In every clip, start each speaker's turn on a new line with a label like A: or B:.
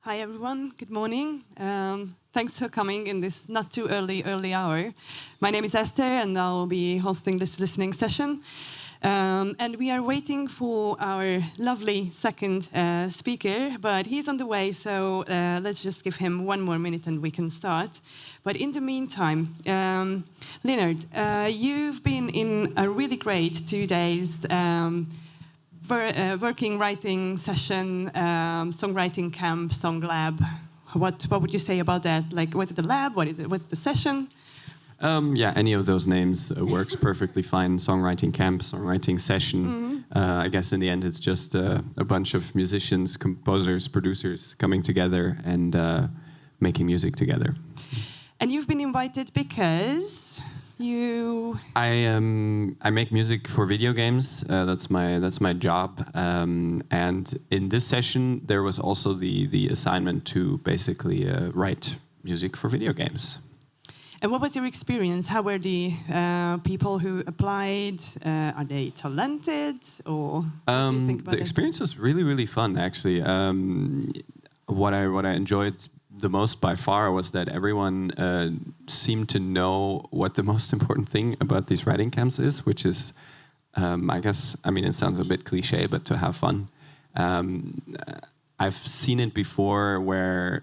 A: Hi everyone, good morning. Thanks for coming in this not too early hour. My name is Eszter and I'll be hosting this listening session. And we are waiting for our lovely second speaker, but he's on the way, so let's just give him one more minute and we can start. But in the meantime, Leonhard, you've been in a really great 2 days working, writing session, songwriting camp, song lab. What would you say about that? Like, was it a lab? What is it? What's the session?
B: Yeah, any of those names works perfectly fine. Songwriting camp, songwriting session. I guess in the end, it's just a bunch of musicians, composers, producers coming together and making music together.
A: And you've been invited because you...
B: I make music for video games. That's my job. And in this session, there was also the assignment to basically write music for video games.
A: And what was your experience? How were the people who applied? Are they talented, or what do you think about
B: the experience was really fun, actually. What I enjoyed the most by far was that everyone seemed to know what the most important thing about these writing camps is, which is, I mean, it sounds a bit cliche, but to have fun. I've seen it before where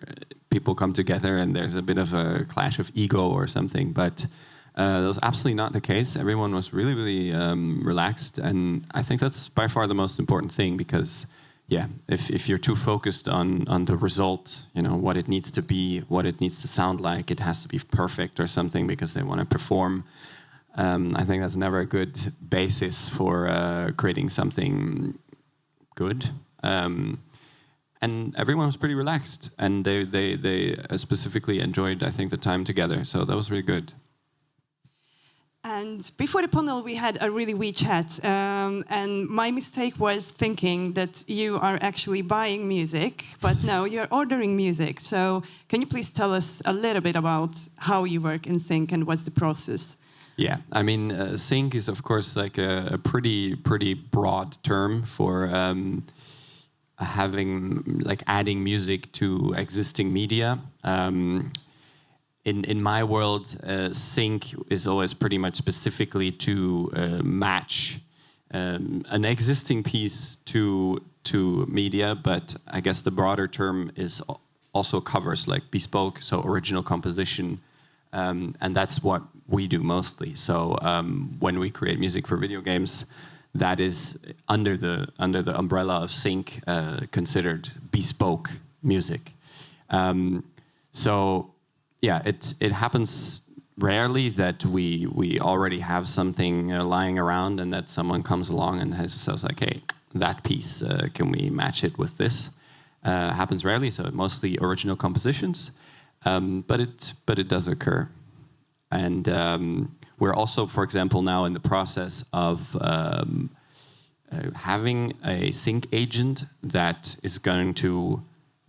B: people come together and there's a bit of a clash of ego or something, but that was absolutely not the case. Everyone was really relaxed, and I think that's by far the most important thing, because yeah, if you're too focused on the result, you know, what it needs to be, what it needs to sound like, it has to be perfect or something because they want to perform. I think that's never a good basis for creating something good. And everyone was pretty relaxed, and they specifically enjoyed, I think, the time together. So that was really good.
A: And before the panel, we had a really wee chat. And my mistake was thinking that you are actually buying music, but no, you're ordering music. So can you please tell us a little bit about how you work in Sync and what's the process?
B: Yeah, I mean, Sync is, of course, like a pretty broad term for adding music to existing media. In my world, sync is always pretty much specifically to match an existing piece to media, but I guess the broader term is also covers like bespoke, so original composition, and that's what we do mostly. So when we create music for video games, that is under the umbrella of sync, considered bespoke music. So yeah, it happens rarely that we already have something lying around and that someone comes along and says like, hey, that piece, can we match it with this? Happens rarely, so mostly original compositions, but it does occur. And we're also, for example, now in the process of having a sync agent that is going to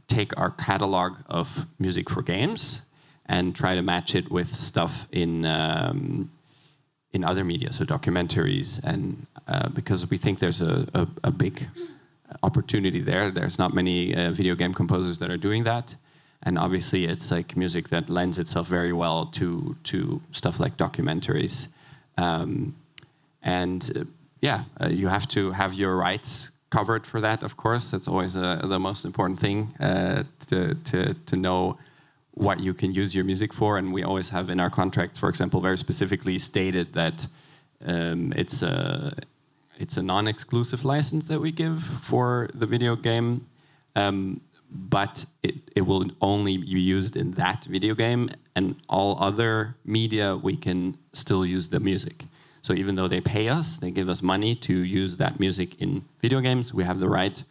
B: take our catalog of music for games and try to match it with stuff in other media, so documentaries, and because we think there's a big opportunity there. There's not many video game composers that are doing that. And obviously, it's like music that lends itself very well to stuff like documentaries. You have to have your rights covered for that, of course. That's always the most important thing, to know what you can use your music for. And we always have in our contract, for example, very specifically stated that it's a non-exclusive license that we give for the video game. But it will only be used in that video game, and all other media we can still use the music. So even though they pay us, they give us money to use that music in video games, we have the right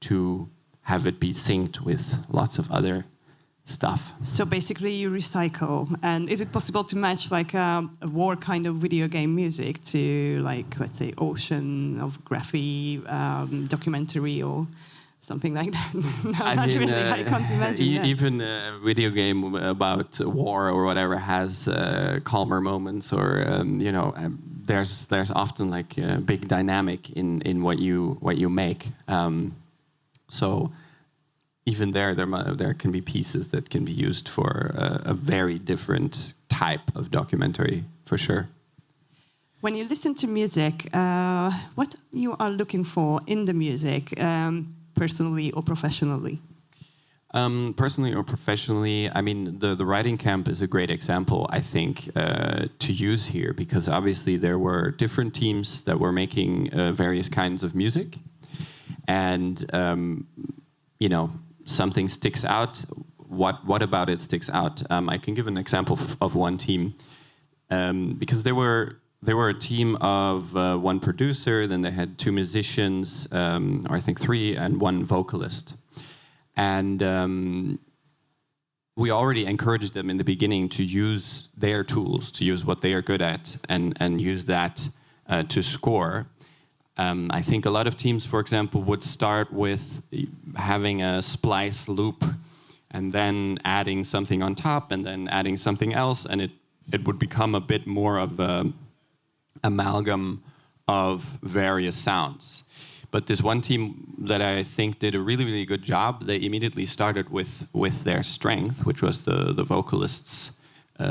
B: to have it be synced with lots of other stuff.
A: So basically you recycle. And is it possible to match like a war kind of video game music to, like, let's say, oceanography, documentary, or something like that? No, not really. I can't imagine that.
B: Even a video game about war or whatever has calmer moments, or there's often like a big dynamic in what you make. So even there can be pieces that can be used for a very different type of documentary, for sure.
A: When you listen to music, what you are looking for in the music, personally or professionally?
B: Personally or professionally, I mean, the writing camp is a great example, I think, to use here, because obviously there were different teams that were making various kinds of music. And, something sticks out. What about it sticks out? I can give an example of one team, because they were a team of one producer, then they had 2 musicians, or I think 3, and 1 vocalist. And we already encouraged them in the beginning to use their tools, to use what they are good at, and use that to score. I think a lot of teams, for example, would start with having a splice loop and then adding something on top and then adding something else, and it would become a bit more of an amalgam of various sounds. But this one team that I think did a really, really good job, they immediately started with their strength, which was the vocalist's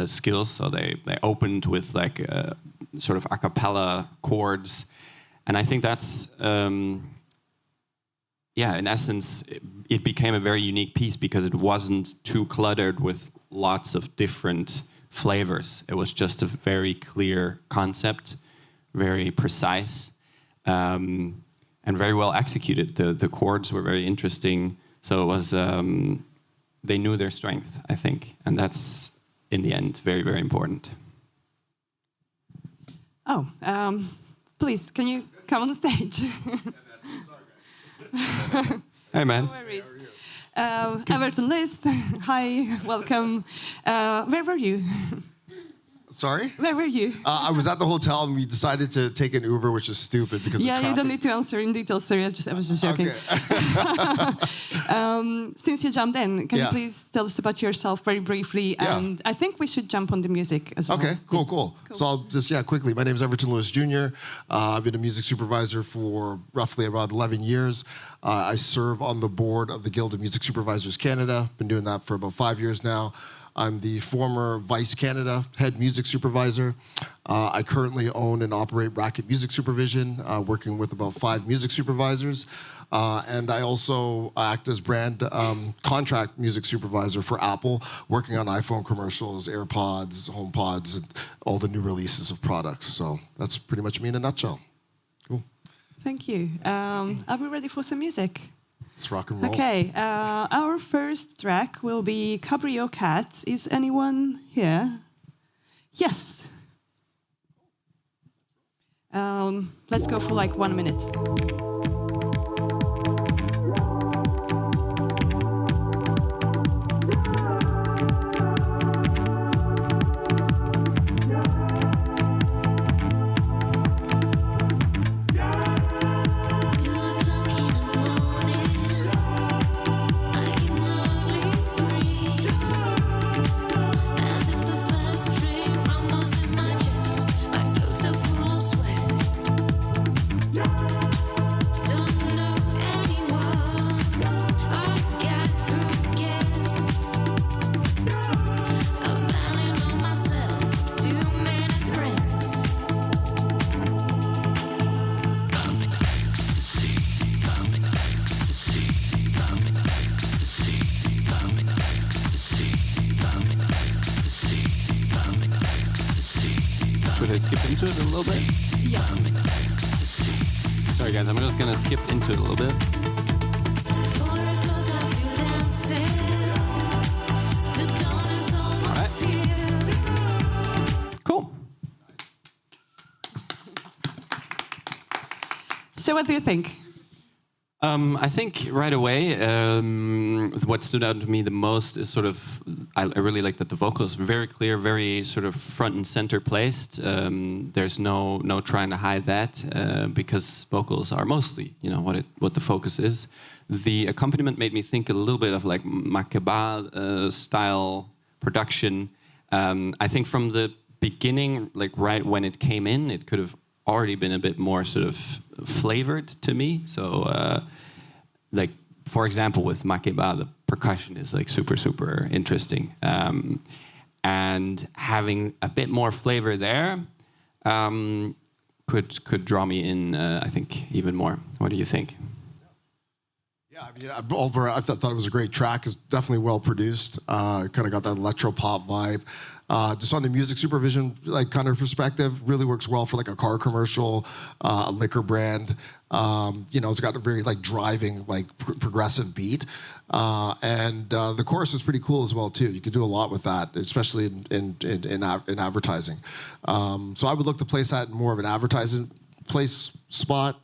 B: skills. So they opened with like sort of a cappella chords. And I think that's, in essence, it became a very unique piece because it wasn't too cluttered with lots of different flavors. It was just a very clear concept, very precise. And very well executed. The chords were very interesting. So it was, they knew their strength, I think. And that's, in the end, very, very important.
A: Oh, please, can you come on the stage?
B: Hey, man.
A: No worries. Everton list. Hi, welcome. Where were you?
C: Sorry?
A: Where were you?
C: I was at the hotel and we decided to take an Uber, which is stupid because of traffic.
A: You don't need to answer in detail, sorry. I was just joking.
C: Okay.
A: Since you jumped in, can you please tell us about yourself very briefly? And I think we should jump on the music as well.
C: Okay, cool. So I'll just, quickly. My name is Everton Lewis Jr. I've been a music supervisor for roughly about 11 years. I serve on the board of the Guild of Music Supervisors Canada. Been doing that for about 5 years now. I'm the former Vice Canada head music supervisor. I currently own and operate Wracket Music Supervision, working with about 5 music supervisors. And I also act as brand contract music supervisor for Apple, working on iPhone commercials, AirPods, HomePods, and all the new releases of products. So that's pretty much me in a nutshell. Cool.
A: Thank you. Are we ready for some music?
C: Let's rock and roll.
A: Okay, our first track will be Cabrio Cat. Is anyone here? Yes. Let's go for like 1 minute.
B: Should I skip into it a little bit?
A: Yeah.
B: Sorry guys, I'm just gonna skip into it a little bit. Alright. Cool.
A: So what do you think?
B: I think right away, what stood out to me the most is sort of, I really like that the vocal is very clear, very sort of front and center placed. There's no trying to hide that because vocals are mostly, what the focus is. The accompaniment made me think a little bit of like Makeba style production. I think from the beginning, like right when it came in, it could have already been a bit more sort of flavored to me. So like for example, with Makeba, the percussion is like super interesting, and having a bit more flavor there could draw me in. I think even more. What do you think?
C: Yeah, I mean, overall, I thought it was a great track. It's definitely well produced. Kind of got that electro pop vibe. Just on the music supervision, like kind of perspective, really works well for like a car commercial, a liquor brand. You know, it's got a very like driving, like progressive beat, and the chorus is pretty cool as well too. You could do a lot with that, especially in advertising. So I would look to place that in more of an advertising place spot.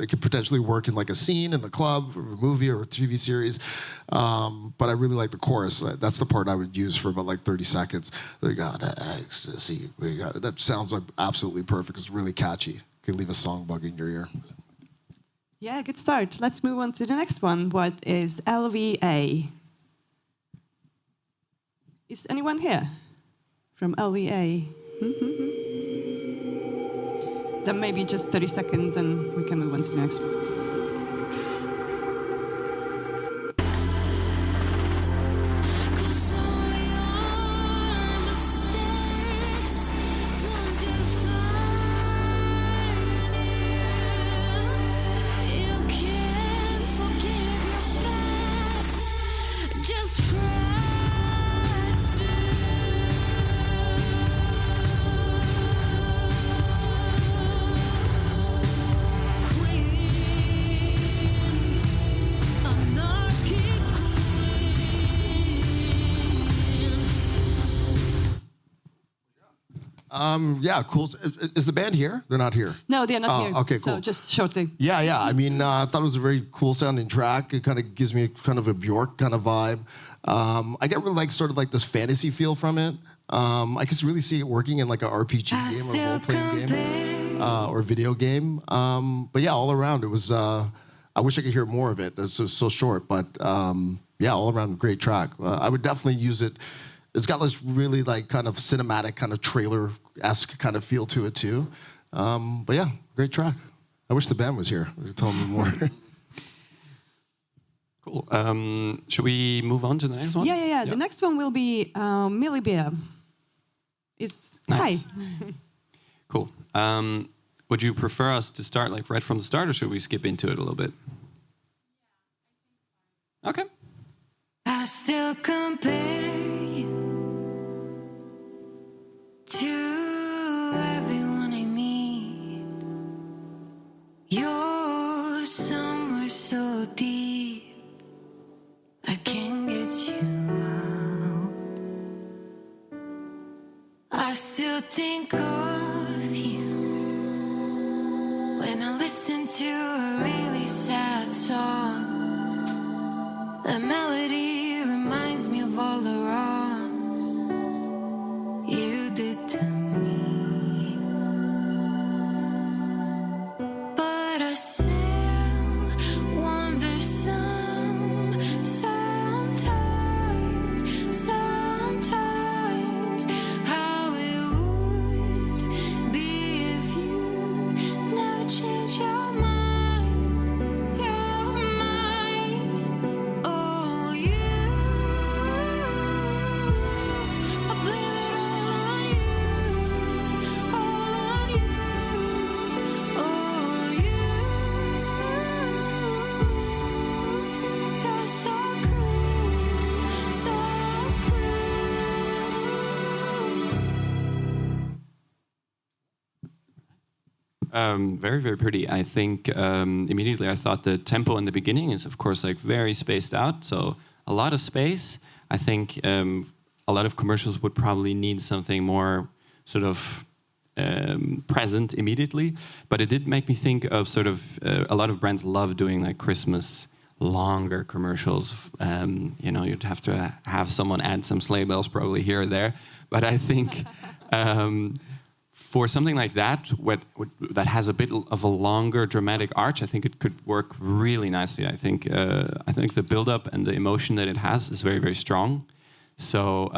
C: It could potentially work in like a scene in the club, or a movie, or a TV series. But I really like the chorus. That's the part I would use for about like 30 seconds. We got ecstasy. That sounds like absolutely perfect. It's really catchy. You can leave a song bug in your ear.
A: Yeah, good start. Let's move on to the next one. What is LVA? Is anyone here from LVA? Then maybe just 30 seconds and we can move on to the next one.
C: Yeah, cool. Is the band here? They're not here.
A: No, they're not here.
C: Okay, cool.
A: So just shortly.
C: Yeah. I mean, I thought it was a very cool sounding track. It kind of gives me kind of a Bjork kind of vibe. I get really like sort of like this fantasy feel from it. I can really see it working in like an RPG game or role-playing game or video game. But yeah, all around it was. I wish I could hear more of it. It's so short, but yeah, all around great track. I would definitely use it. It's got this really like kind of cinematic, kind of trailer-esque kind of feel to it too. But yeah, great track. I wish the band was here. Tell me more.
B: Cool. Should we move on to the next one?
A: Yeah. The next one will be Millie Beer. It's
B: nice.
A: Hi.
B: Cool. Would you prefer us to start like right from the start, or should we skip into it a little bit? Okay.
D: I still compare you to everyone I meet. You're somewhere so deep, I can't get you out. I still think of you when I listen to a really sad song. The melody reminds me of all the wrongs you did to me. But I still wonder sometimes how it would be if you never changed your mind.
B: Very, very pretty. I think immediately I thought the tempo in the beginning is, of course, like very spaced out. So a lot of space. I think a lot of commercials would probably need something more sort of present immediately. But it did make me think of sort of a lot of brands love doing like Christmas longer commercials. You know, you'd have to have someone add some sleigh bells probably here or there. But I think for something like that, that has a bit of a longer dramatic arch, I think it could work really nicely. I think the build-up and the emotion that it has is very, very strong. So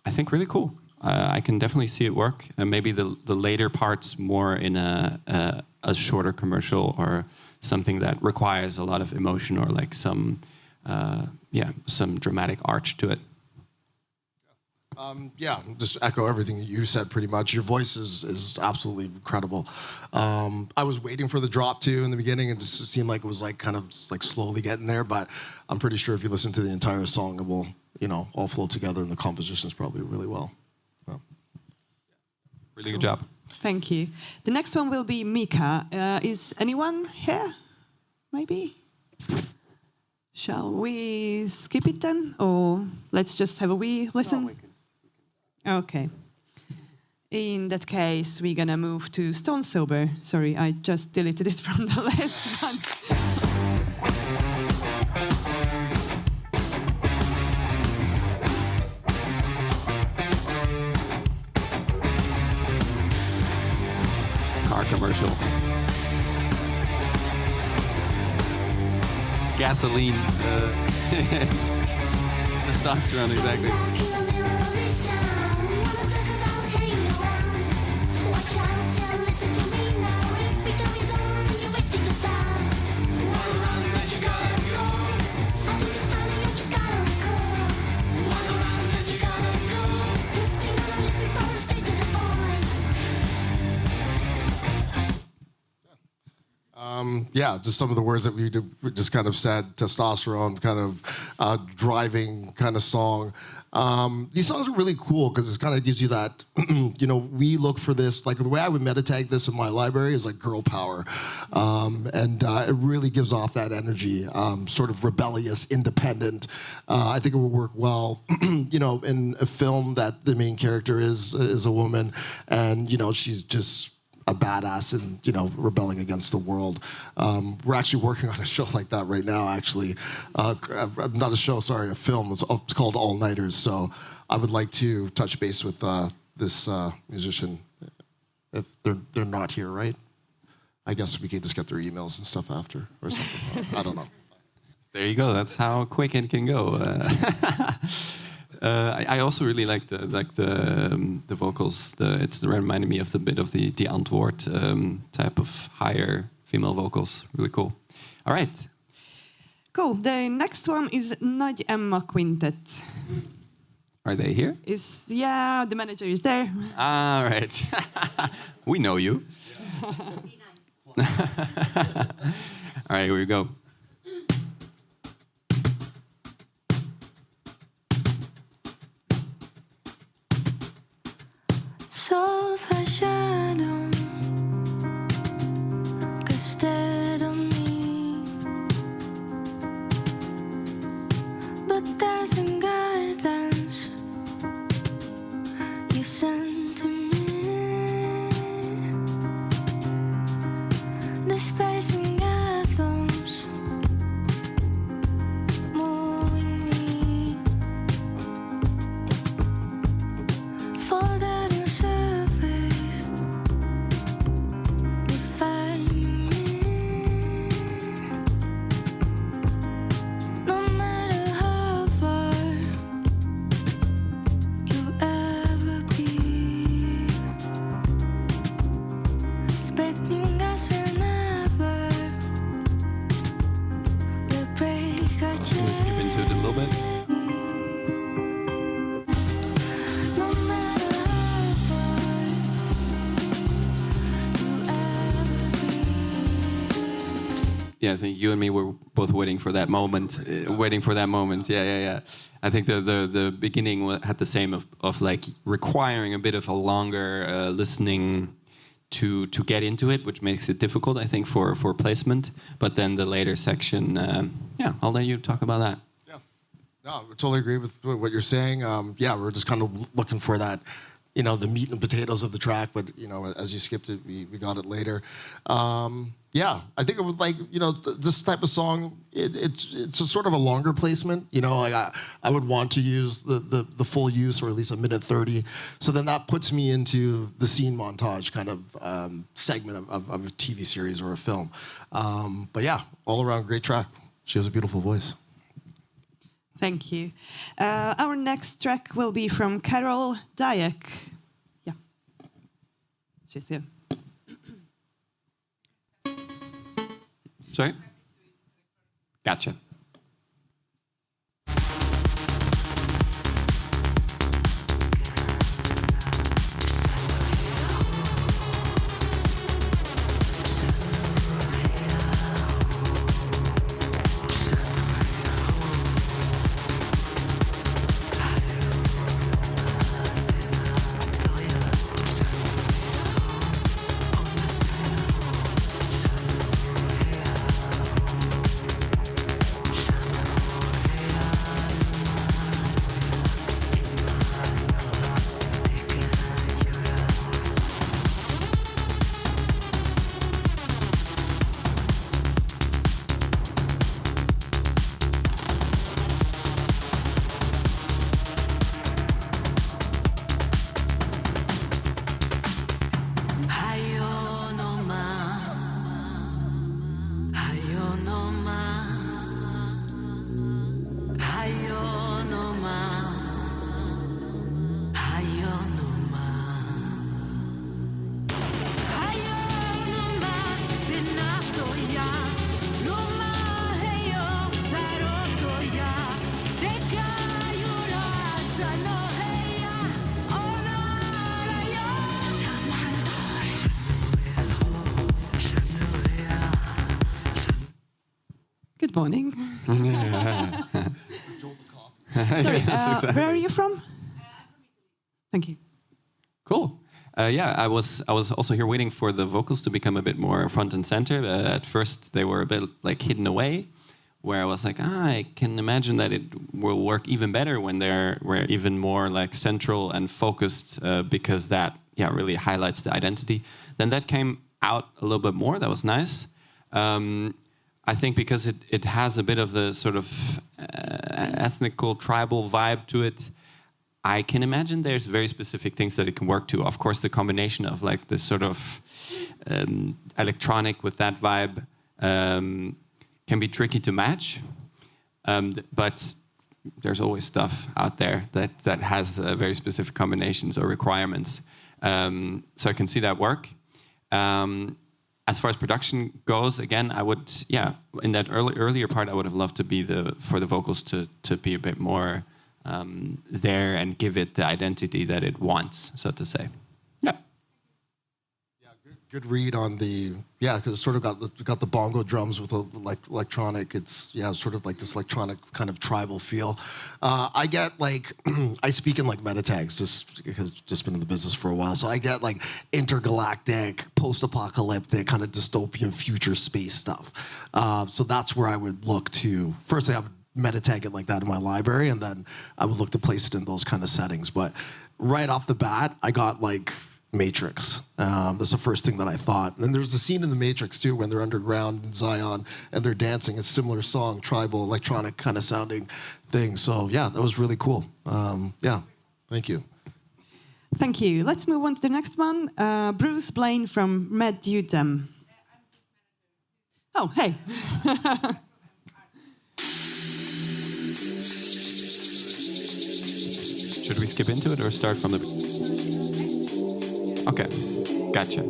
B: I think really cool. I can definitely see it work. Maybe the later parts more in a a shorter commercial or something that requires a lot of emotion or like some dramatic arch to it.
C: Just echo everything that you said pretty much. Your voice is absolutely incredible. I was waiting for the drop too in the beginning. It just seemed like it was like kind of like slowly getting there, but I'm pretty sure if you listen to the entire song, it will, all flow together, and the composition is probably really well.
B: Really good job.
A: Thank you. The next one will be Mika. Is anyone here? Maybe? Shall we skip it then? Or let's just have a wee listen? No, okay. In that case, we're gonna move to Stone Sober. Sorry, I just deleted it from the last one.
B: Car commercial. Gasoline. Testosterone, exactly.
C: Just some of the words that we just kind of said, testosterone, kind of driving kind of song. These songs are really cool because it kind of gives you that, we look for this, like the way I would meta tag this in my library is like girl power. And it really gives off that energy, sort of rebellious, independent. I think it would work well, in a film that the main character is a woman and, she's just a badass and, rebelling against the world. We're actually working on a show like that right now, actually. Not a show, sorry, a film. It's called All Nighters. So I would like to touch base with this musician. If they're not here, right? I guess we could just get their emails and stuff after or something. I don't know.
B: There you go. That's how quick it can go. I also really like the vocals. It's reminded me of the bit of the Antwoord type of higher female vocals. Really cool. All right.
A: Cool. The next one is Nagy Emma Quintet.
B: Are they here?
A: The manager is there.
B: All right. We know you. All right, here we go. I think you and me were both waiting for that moment. Yeah. I think the beginning had the same of like requiring a bit of a longer listening to get into it, which makes it difficult, I think, for placement. But then the later section, I'll let you talk about that.
C: Yeah, no, I totally agree with what you're saying. We're just kind of looking for that, the meat and potatoes of the track. But as you skipped it, we got it later. I think it would like, this type of song, it's a sort of a longer placement. Like I would want to use the full use, or at least a minute 30. So then that puts me into the scene montage kind of segment of a TV series or a film. All around great track. She has a beautiful voice.
A: Thank you. Our next track will be from Carol Dyack. Yeah, she's here.
B: Sorry? Gotcha.
A: Good morning. Sorry, where are you from? Thank you.
B: Cool. Yeah, I was also here waiting for the vocals to become a bit more front and center. At first, they were a bit like hidden away, where I was like, I can imagine that it will work even better when we're even more like central and focused, because that really highlights the identity. Then that came out a little bit more. That was nice. I think because it has a bit of the sort of ethnical, tribal vibe to it, I can imagine there's very specific things that it can work to. Of course, the combination of like this sort of electronic with that vibe can be tricky to match. But there's always stuff out there that has very specific combinations or requirements. So I can see that work. As far as production goes, again, I would, in that earlier part, I would have loved to be for the vocals to be a bit more there and give it the identity that it wants, so to say. Yeah.
C: Yeah, good read on the, because it's sort of got the bongo drums with the electronic. It's sort of like this electronic kind of tribal feel. I get like I speak in like meta tags just because just been in the business for a while. So I get like intergalactic, post-apocalyptic, kind of dystopian future space stuff. So that's where I would look to. Firstly, I would meta tag it like that in my library, and then I would look to place it in those kind of settings. But right off the bat, I got like Matrix. That's the first thing that I thought. And then there's the scene in the Matrix too when they're underground in Zion and they're dancing. A similar song, tribal, electronic kind of sounding thing. So yeah, that was really cool. Thank you.
A: Thank you. Let's move on to the next one. Bruce Blaine from Med Utem. Oh, hey.
B: Should we skip into it or start from the... Okay, gotcha.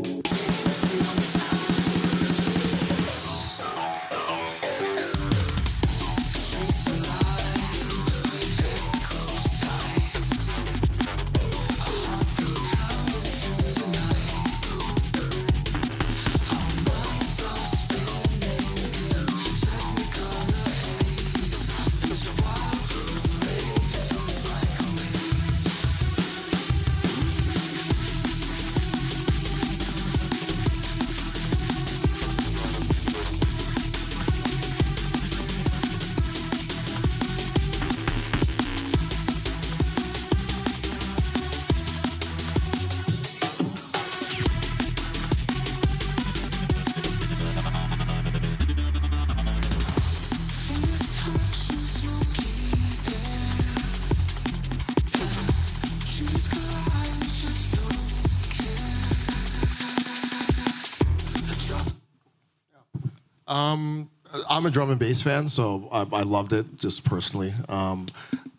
C: I'm a drum and bass fan, so I loved it just personally.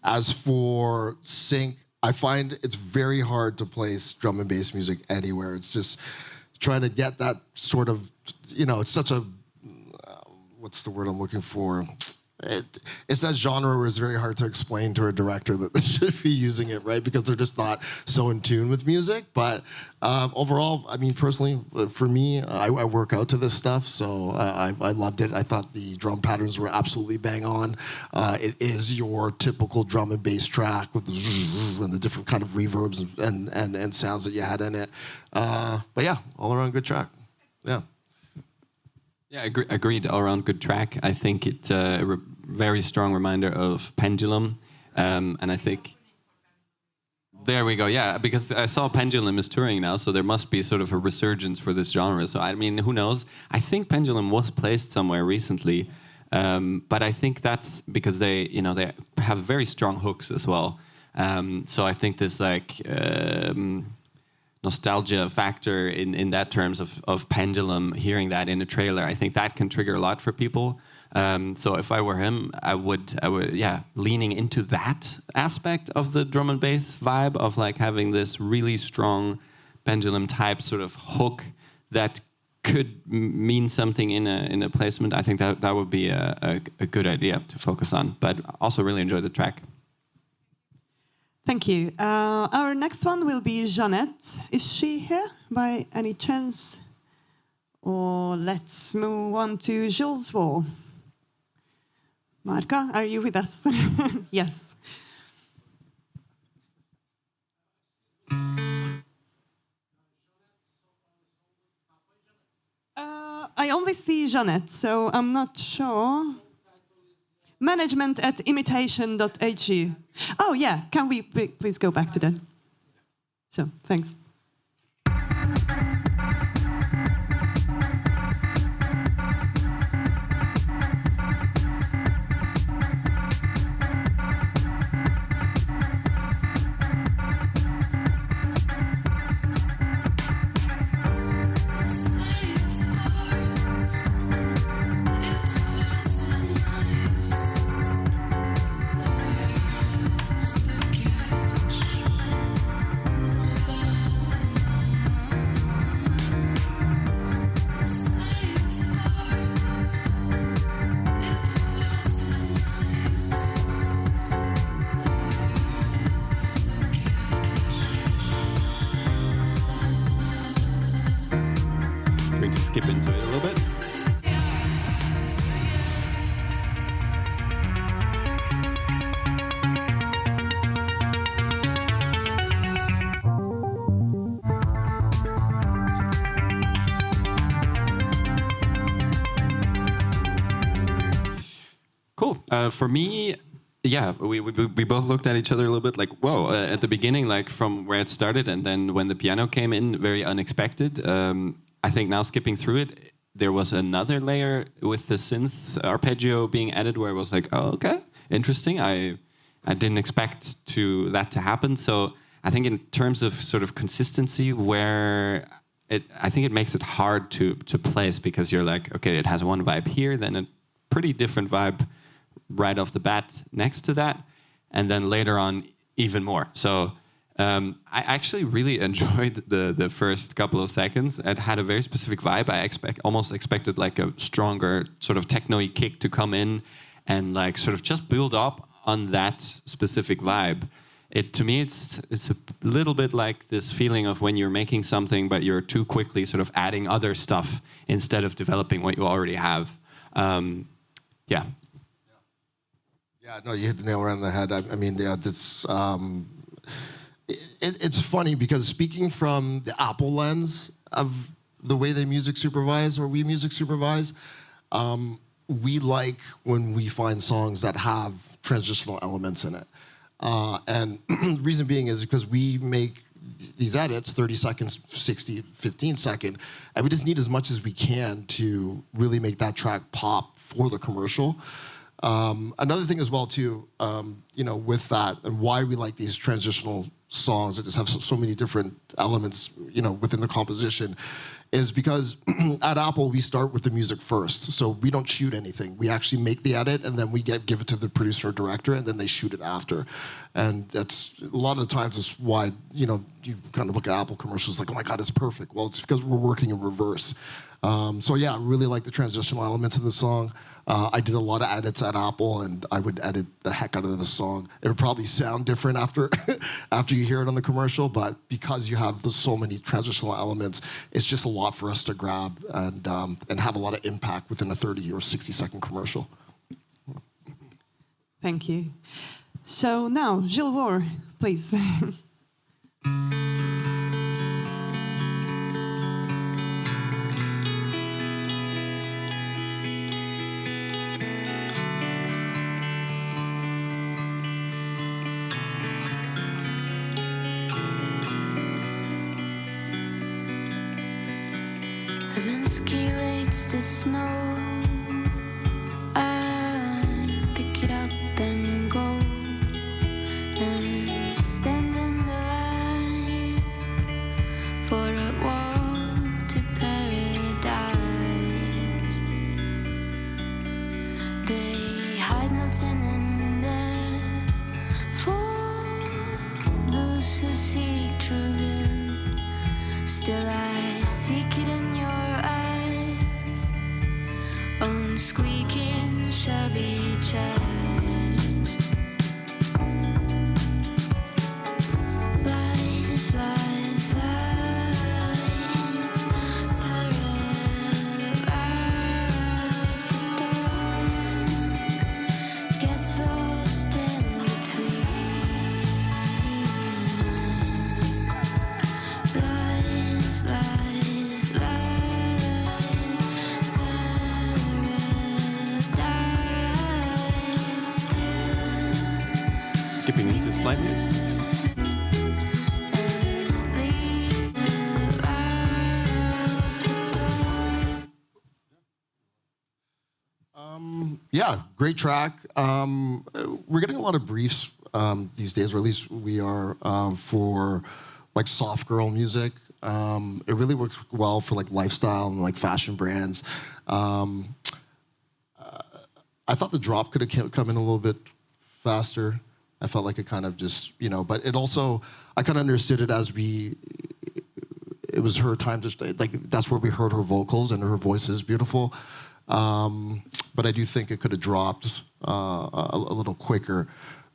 C: As for sync, I find it's very hard to place drum and bass music anywhere. It's just trying to get that sort of, it's such a what's the word I'm looking for? It's that genre where it's very hard to explain to a director that they should be using it, right? Because they're just not so in tune with music. But overall, I mean, personally, for me, I work out to this stuff, so I loved it. I thought the drum patterns were absolutely bang on. It is your typical drum and bass track with the different kind of reverbs and sounds that you had in it. But yeah, all around good track. Yeah.
B: Yeah, agreed. All around good track. I think it's a very strong reminder of Pendulum, and I think there we go. Yeah, because I saw Pendulum is touring now, so there must be sort of a resurgence for this genre. So I mean, who knows? I think Pendulum was placed somewhere recently, but I think that's because they have very strong hooks as well. So I think this nostalgia factor in that terms of Pendulum, hearing that in a trailer, I think that can trigger a lot for people. So if I were him, I would, leaning into that aspect of the drum and bass vibe of like having this really strong Pendulum type sort of hook that could mean something in a placement. I think that would be a good idea to focus on. But also really enjoy the track.
A: Thank you. Our next one will be Jeanette. Is she here by any chance? Or let's move on to Jules Wall. Marka, are you with us? Yes. I only see Jeanette, so I'm not sure. Management@imitation.hu. Oh, yeah. Can we please go back to that? So, thanks.
B: Skip into it a little bit. Cool. For me, yeah, we both looked at each other a little bit like, whoa, at the beginning, like from where it started, and then when the piano came in, very unexpected. I think now skipping through it, there was another layer with the synth arpeggio being added where it was like, oh, okay, interesting. I didn't expect that to happen. So I think in terms of sort of consistency, I think it makes it hard to place because you're like, okay, it has one vibe here, then a pretty different vibe right off the bat next to that, and then later on even more. So I actually really enjoyed the first couple of seconds. It had a very specific vibe. I almost expected like a stronger sort of techno-y kick to come in and like sort of just build up on that specific vibe. To me, it's a little bit like this feeling of when you're making something, but you're too quickly sort of adding other stuff instead of developing what you already have. Yeah.
C: Yeah, no, you hit the nail right on the head. I mean, yeah, that's... It's funny because speaking from the Apple lens of the way they music supervise or we music supervise, we like when we find songs that have transitional elements in it. And the reason being is because we make these edits, 30 seconds, 60, 15 second, and we just need as much as we can to really make that track pop for the commercial. Another thing as well too, with that and why we like these transitional songs that just have so many different elements, within the composition, is because at Apple we start with the music first. So we don't shoot anything. We actually make the edit and then we give it to the producer or director and then they shoot it after. And that's a lot of the times is why you kind of look at Apple commercials like, oh my God, it's perfect. Well, it's because we're working in reverse. So yeah, I really like the transitional elements in the song. I did a lot of edits at Apple, and I would edit the heck out of the song. It would probably sound different after after you hear it on the commercial, but because you have so many transitional elements, it's just a lot for us to grab and have a lot of impact within a 30 or 60-second commercial.
A: Thank you. So now, Gilles Voer, please.
D: When ski waits to snow, I pick it up and go and stand in the line for a walk to paradise. They hide nothing in there for those who seek true will. Still I seek it in your eyes, on squeaking shabby chairs. Lies, lies, lies, paralyzed. The boy gets lost in between. Lies, lies, lies, paradise still.
B: Skipping into slightly.
C: Yeah, great track. We're getting a lot of briefs these days, or at least we are, for like soft girl music. It really works well for like lifestyle and like fashion brands. I thought the drop could have come in a little bit faster. I felt like it kind of just, but it also, I kind of understood it as it was her time to, like, that's where we heard her vocals, and her voice is beautiful. But I do think it could have dropped a little quicker.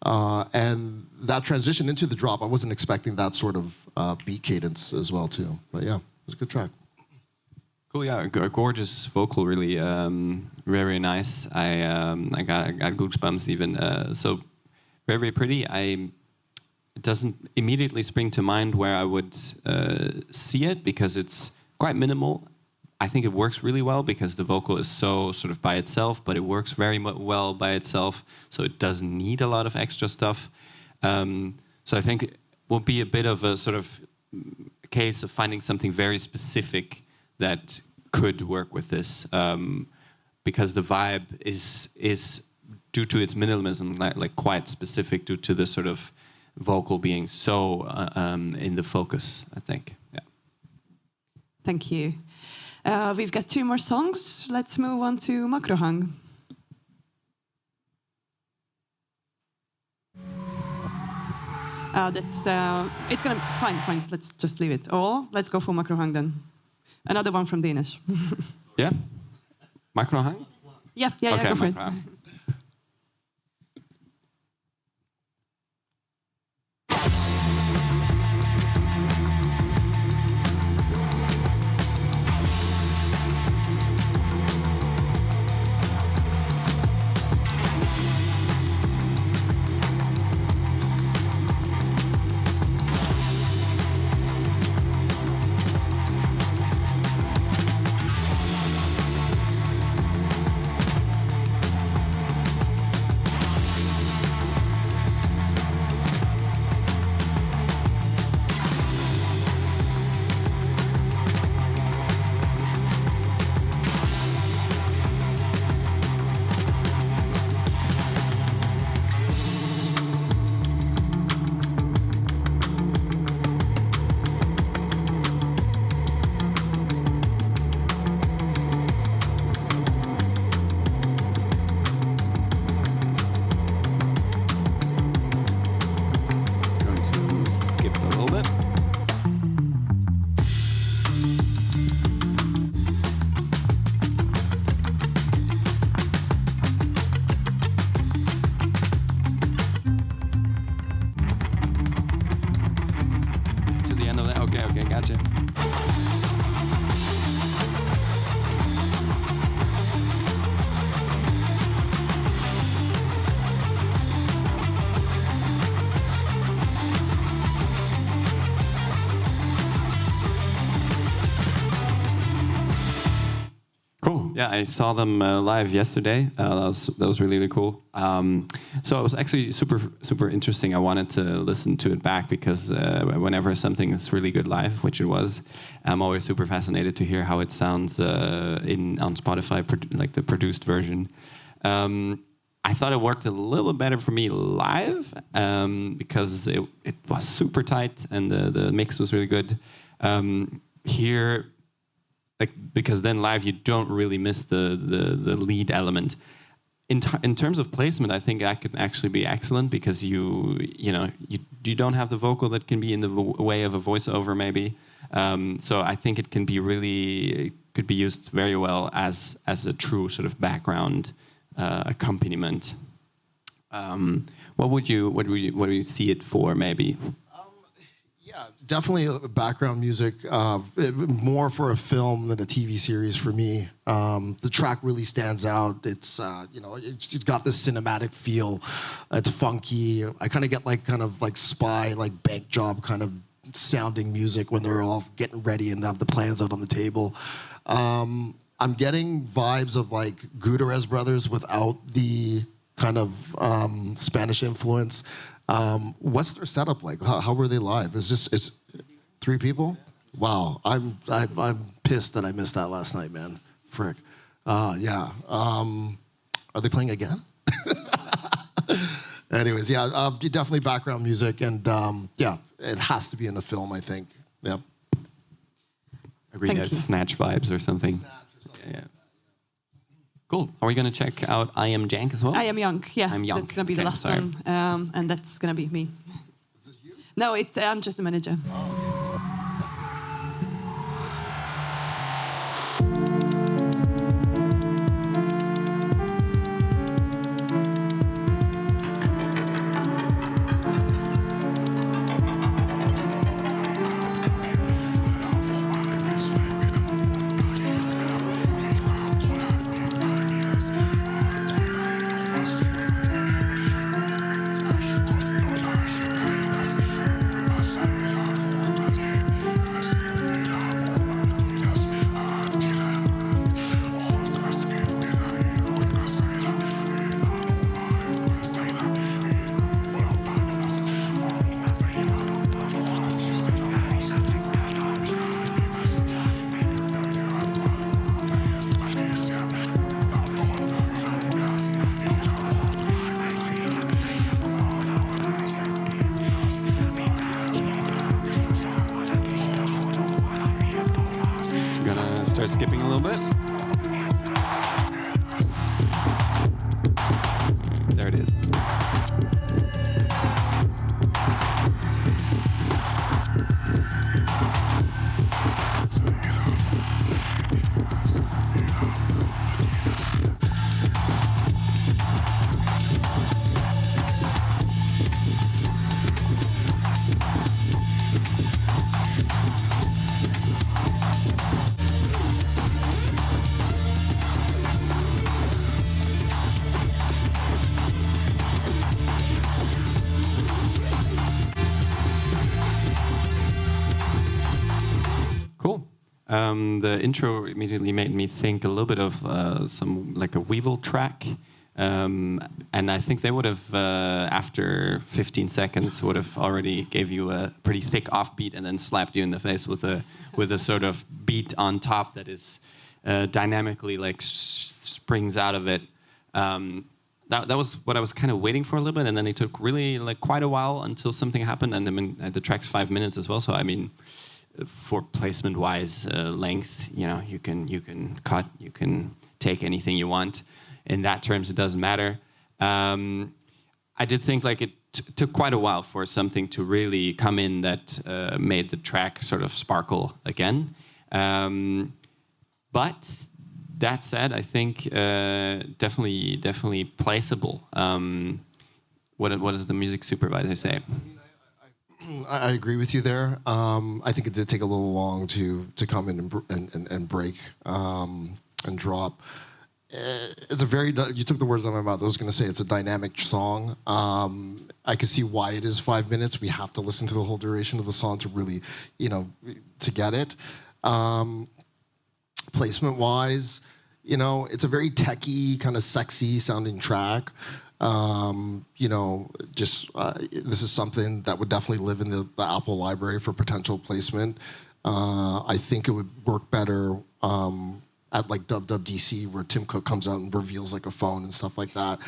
C: And that transition into the drop, I wasn't expecting that sort of beat cadence as well, too. But yeah, it was a good track.
B: Cool, yeah, gorgeous vocal, really, very nice. I got goosebumps even. So very, very pretty. It doesn't immediately spring to mind where I would see it, because it's quite minimal. I think it works really well because the vocal is so sort of by itself, but it works very well by itself, so it doesn't need a lot of extra stuff. So I think it will be a bit of a sort of case of finding something very specific that could work with this, because the vibe is due to its minimalism, like quite specific due to the sort of vocal being so in the focus, I think. Yeah.
A: Thank you. We've got 2 more songs. Let's move on to Makrohang. It's gonna fine. Let's just leave it. Or let's go for Makrohang then. Another one from Danish.
B: Yeah. Makrohang?
A: Yeah,
B: Okay,
A: go for it.
B: Makrohang. Gotcha. Cool. Yeah, I saw them live yesterday. That was really, really cool. So it was actually super interesting. I wanted to listen to it back because whenever something is really good live, which it was, I'm always super fascinated to hear how it sounds on Spotify, like the produced version. I thought it worked a little better for me live because it was super tight and the mix was really good. Here. Because then live you don't really miss the lead element. In terms of placement, I think that could actually be excellent because you don't have the vocal that can be in the way of a voiceover maybe. So I think it could be used very well as a true sort of background accompaniment. What do you see it for maybe?
C: Yeah, definitely background music, more for a film than a TV series for me. The track really stands out. It's it's got this cinematic feel. It's funky. I kind of get like spy, like bank job kind of sounding music when they're all getting ready and have the plans out on the table. I'm getting vibes of like Gutierrez Brothers without the kind of Spanish influence. What's their setup like? How were they live? It's 3 people? Wow, I'm pissed that I missed that last night, man. Frick. Yeah. Are they playing again? Anyways, yeah, definitely background music, and yeah, it has to be in a film, I think. Yeah.
B: Agree. That's Snatch vibes or something. Yeah. Cool. Are we going to check out I Am Jank as well?
A: I Am Young, yeah.
B: I'm Young.
A: That's going to be the last one. And that's going to be me. Is it you? No, I'm just the manager.
B: Start skipping a little bit. There it is. The intro immediately made me think a little bit of some like a Weevil track, and I think they would have after 15 seconds would have already gave you a pretty thick offbeat and then slapped you in the face with a sort of beat on top that is dynamically like springs out of it. That was what I was kind of waiting for a little bit, and then it took really like quite a while until something happened, and then the track's 5 minutes as well. So I mean, for placement-wise length, you can cut, you can take anything you want. In that terms, it doesn't matter. I did think like it took quite a while for something to really come in that made the track sort of sparkle again. But that said, I think definitely placeable. What does the music supervisor say?
C: I agree with you there. I think it did take a little long to come in and break and drop. It's a very, you took the words out of my mouth. I was going to say it's a dynamic song. I can see why it is 5 minutes. We have to listen to the whole duration of the song to really, to get it. Placement-wise, it's a very techy, kind of sexy sounding track. This is something that would definitely live in the Apple library for potential placement. I think it would work better at like WWDC, where Tim Cook comes out and reveals like a phone and stuff like that.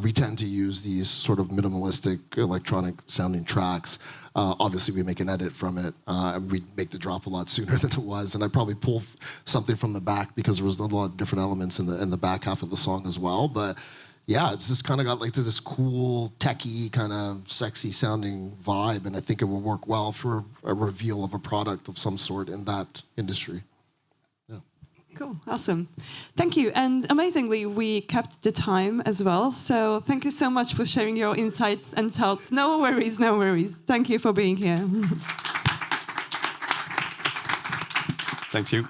C: We tend to use these sort of minimalistic electronic sounding tracks. Obviously, we make an edit from it, and we make the drop a lot sooner than it was. And I probably pull something from the back because there was a lot of different elements in the back half of the song as well. But yeah, it's just kind of got like this cool, techie, kind of sexy sounding vibe, and I think it will work well for a reveal of a product of some sort in that industry. Yeah.
A: Cool, awesome. Thank you. And amazingly, we kept the time as well. So thank you so much for sharing your insights and thoughts. No worries, no worries. Thank you for being here.
B: Thank you.